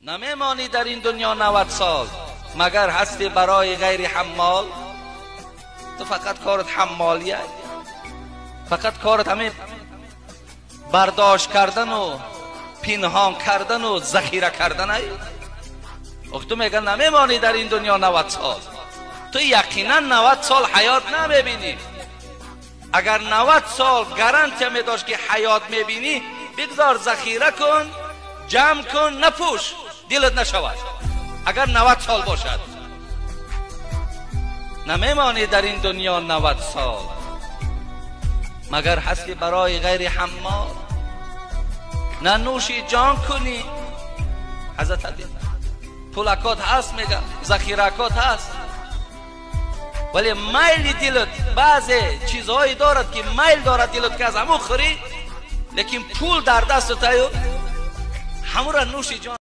نمیمانی در این دنیا 90 سال مگر هستی برای غیر حمال. تو فقط کارت حمالیه، فقط کارت همین برداشت کردن و پنهان کردن و ذخیره کردن ای. وقت تو میگن نمیمانی در این دنیا 90 سال، تو یقینا 90 سال حیات نمیبینی. اگر 90 سال گارانتی میداشت که حیات میبینی، بگذار ذخیره کن، جمع کن، نپوش، دلت نشود. اگر 90 سال باشد نمیمانی در این دنیا 90 سال مگر هستی برای غیر حمال. نه نوشی جان کنی، حضرت علی پولکات هست، میگه ذخیرکات هست، ولی میل دلت بعضی چیزهایی دارد که میل دارد دلت که از همون خوری، لیکن پول در دست تایو همون را نوشی جان